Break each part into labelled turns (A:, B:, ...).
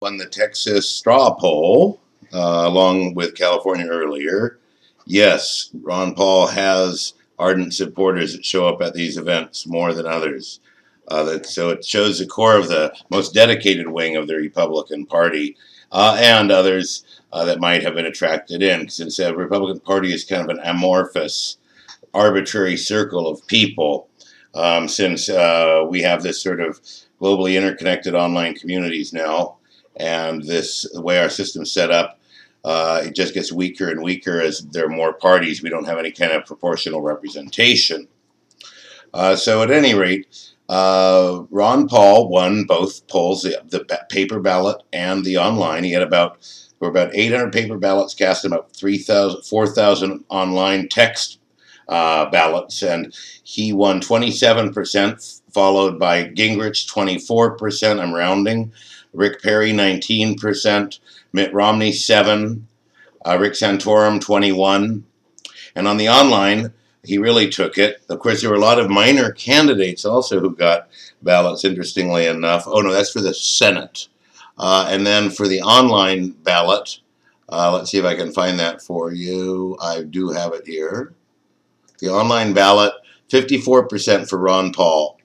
A: Won the Texas straw poll, along with California earlier. Yes, Ron Paul has ardent supporters that show up at these events more than others. So it shows the core of the most dedicated wing of the Republican Party and others that might have been attracted in, since the Republican Party is kind of an amorphous, arbitrary circle of people, since we have this sort of globally interconnected online communities now. And the way our system's set up, it just gets weaker and weaker as there are more parties. We don't have any kind of proportional representation. So at any rate, Ron Paul won both polls, the paper ballot and the online. He had about 800 paper ballots cast and about 4,000 online text ballots, and he won 27%, followed by Gingrich 24%. I'm rounding. Rick Perry 19%, Mitt Romney 7%, Rick Santorum 21%. And on the online, he really took it. Of course, there were a lot of minor candidates also who got ballots, interestingly enough. Oh, no, that's for the Senate. And then for the online ballot, let's see if I can find that for you. I do have it here. The online ballot, 54% for Ron Paul,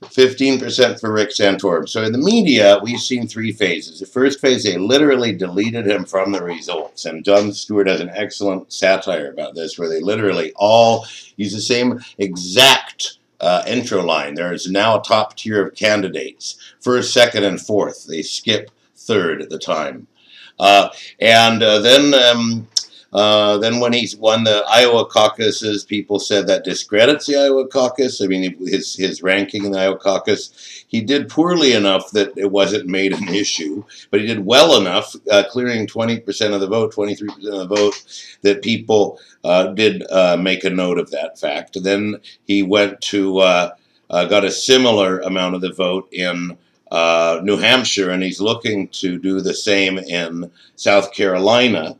A: 15% for Rick Santorum. So in the media, we've seen three phases. The first phase, they literally deleted him from the results. And Jon Stewart has an excellent satire about this, where they literally all use the same exact intro line. There is now a top tier of candidates, first, second, and fourth. They skip third at the time. Then when he won the Iowa caucuses, people said that discredits the Iowa caucus. I mean, his ranking in the Iowa caucus, he did poorly enough that it wasn't made an issue, but he did well enough, clearing 20% of the vote, 23% of the vote, that people did make a note of that fact. Then he went to, got a similar amount of the vote in New Hampshire, and he's looking to do the same in South Carolina.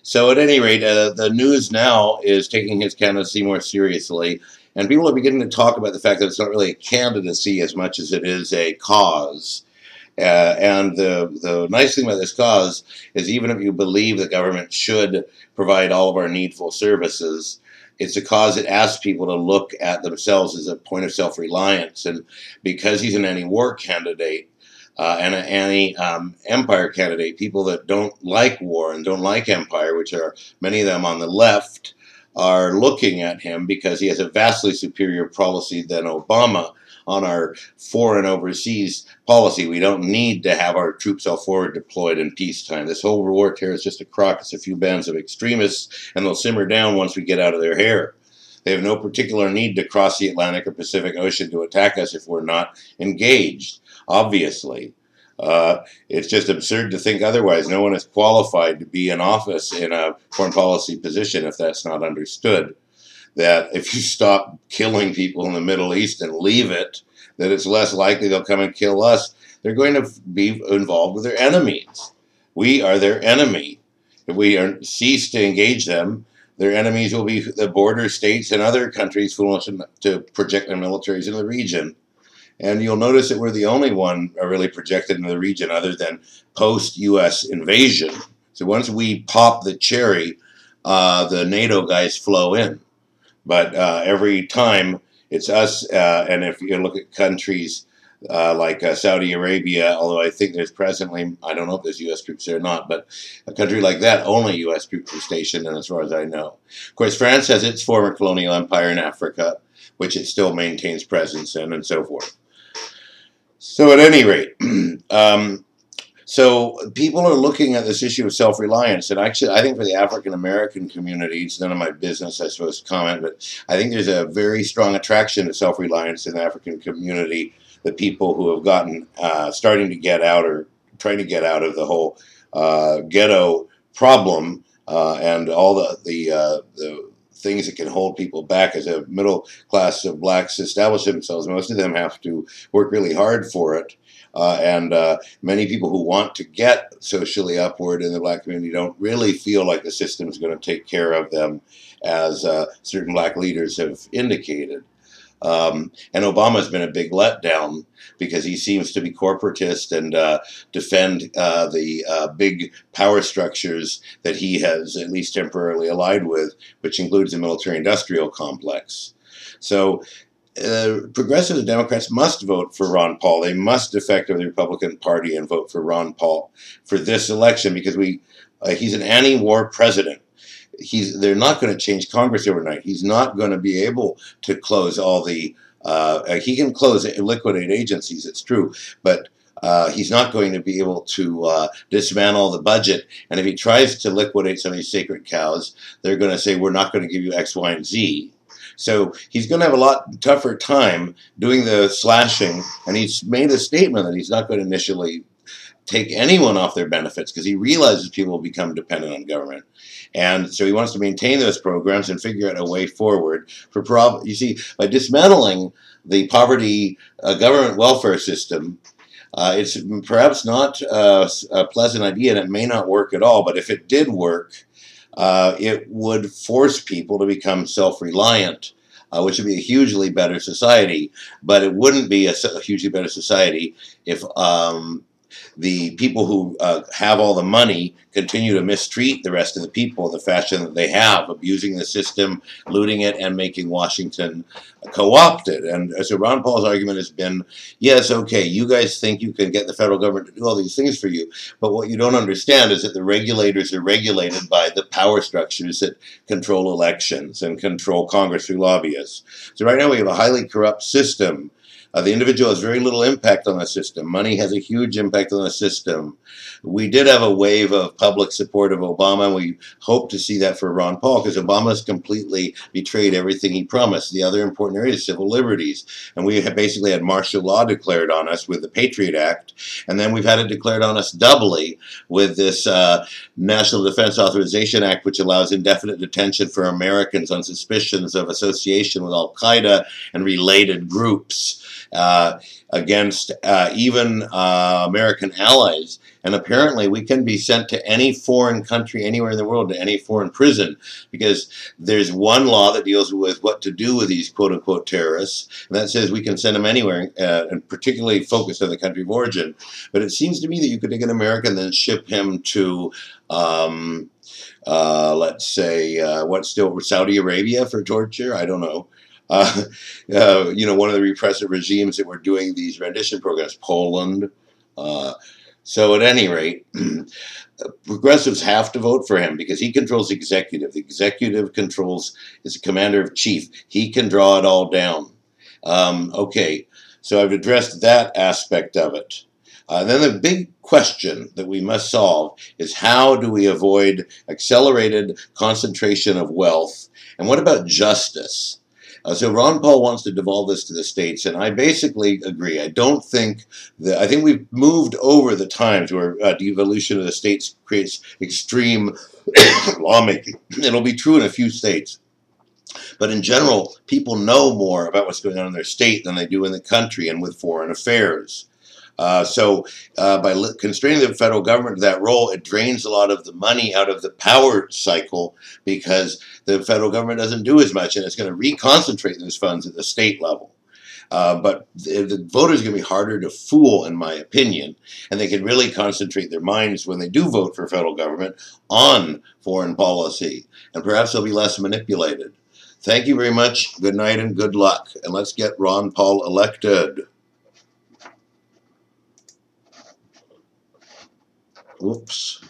A: So at any rate, the news now is taking his candidacy more seriously, and people are beginning to talk about the fact that it's not really a candidacy as much as it is a cause. And the nice thing about this cause is, even if you believe the government should provide all of our needful services, it's a cause that asks people to look at themselves as a point of self-reliance. And because he's an anti-war candidate, and an anti-empire candidate, people that don't like war and don't like empire, which are many of them on the left, are looking at him because he has a vastly superior policy than Obama on our foreign overseas policy. We don't need to have our troops all forward deployed in peacetime. This whole war terror is just a crock. It's a few bands of extremists, and they'll simmer down once we get out of their hair. They have no particular need to cross the Atlantic or Pacific Ocean to attack us if we're not engaged. Obviously, it's just absurd to think otherwise. No one is qualified to be in office in a foreign policy position if that's not understood. That if you stop killing people in the Middle East and leave it, that it's less likely they'll come and kill us. They're going to be involved with their enemies. We are their enemy. If we cease to engage them, their enemies will be the border states and other countries foolish to project their militaries in the region. And you'll notice that we're the only one really projected in the region other than post-U.S. invasion. So once we pop the cherry, the NATO guys flow in. But every time it's us, and if you look at countries like Saudi Arabia, although I think there's presently, I don't know if there's U.S. troops there or not, but a country like that, only U.S. troops are stationed, and as far as I know. Of course, France has its former colonial empire in Africa, which it still maintains presence in, and so forth. So at any rate, so people are looking at this issue of self-reliance, and actually I think for the African-American community, it's none of my business, I suppose, to comment, but I think there's a very strong attraction to self-reliance in the African community, the people who have gotten, starting to get out or trying to get out of the whole ghetto problem and all the things that can hold people back as a middle class of blacks establish themselves. Most of them have to work really hard for it. And many people who want to get socially upward in the black community don't really feel like the system is going to take care of them, as certain black leaders have indicated. And Obama's been a big letdown because he seems to be corporatist and defend the big power structures that he has at least temporarily allied with, which includes the military-industrial complex. So progressives and Democrats must vote for Ron Paul. They must defect of the Republican Party and vote for Ron Paul for this election because he's an anti-war president. They're not going to change Congress overnight. He's not going to be able to close all the. He can liquidate agencies. It's true, but he's not going to be able to dismantle the budget. And if he tries to liquidate some of these sacred cows, they're going to say, we're not going to give you X, Y, and Z. So he's going to have a lot tougher time doing the slashing. And he's made a statement that he's not going to initially take anyone off their benefits because he realizes people will become dependent on government. And so he wants to maintain those programs and figure out a way forward for you see, by dismantling the poverty government welfare system, it's perhaps not a pleasant idea and it may not work at all, but if it did work, it would force people to become self-reliant, which would be a hugely better society. But it wouldn't be a hugely better society if the people who have all the money continue to mistreat the rest of the people in the fashion that they have, abusing the system, looting it, and making Washington co-opted. And so Ron Paul's argument has been, yes, okay, you guys think you can get the federal government to do all these things for you, but what you don't understand is that the regulators are regulated by the power structures that control elections and control Congress through lobbyists. So right now we have a highly corrupt system. The individual has very little impact on the system. Money has a huge impact on the system. We did have a wave of public support of Obama, and we hope to see that for Ron Paul, because Obama's completely betrayed everything he promised. The other important area is civil liberties. And we have basically had martial law declared on us with the Patriot Act, and then we've had it declared on us doubly with this National Defense Authorization Act, which allows indefinite detention for Americans on suspicions of association with Al-Qaeda and related groups. Against even American allies. And apparently we can be sent to any foreign country anywhere in the world, to any foreign prison, because there's one law that deals with what to do with these quote-unquote terrorists, and that says we can send them anywhere, and particularly focused on the country of origin. But it seems to me that you could take an American and then ship him to let's say, Saudi Arabia for torture? I don't know. One of the repressive regimes that were doing these rendition programs, Poland. So at any rate, progressives have to vote for him because he controls the executive. The executive is a commander-in-chief. He can draw it all down. Okay, so I've addressed that aspect of it. Then the big question that we must solve is how do we avoid accelerated concentration of wealth? And what about justice? So Ron Paul wants to devolve this to the states, and I basically agree. I think we've moved over the times where devolution of the states creates extreme lawmaking. It'll be true in a few states. But in general, people know more about what's going on in their state than they do in the country and with foreign affairs. So by constraining the federal government to that role, it drains a lot of the money out of the power cycle because the federal government doesn't do as much, and it's going to reconcentrate those funds at the state level. But the voters are going to be harder to fool, in my opinion, and they can really concentrate their minds when they do vote for federal government on foreign policy, and perhaps they'll be less manipulated. Thank you very much. Good night and good luck, and let's get Ron Paul elected. Oops.